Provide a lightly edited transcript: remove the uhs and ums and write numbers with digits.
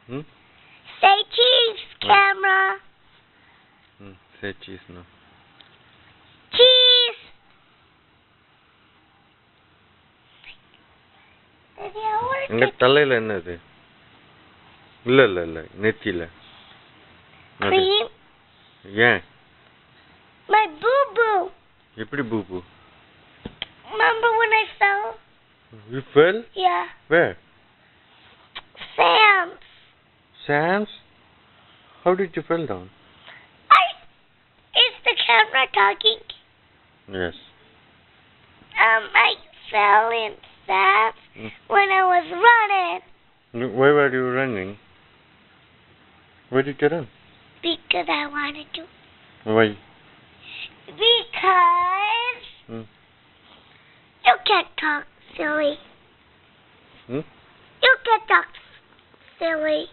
Hmm? Say cheese, camera. Say cheese now. Cheese. எங்க தலையில என்னது? இல்ல நெத்தியில. Cream. ஏன்? My boo-boo. எப்படி பூபு? Remember when I fell? You fell? Yeah. Where? Sam's. Sam's? How did you fall down? Is the camera talking? Yes. I fell in Sam's when I was running. Why were you running? Why did you run? Because I wanted to. Why? Because you can't talk, silly. Hmm? You can't talk, silly.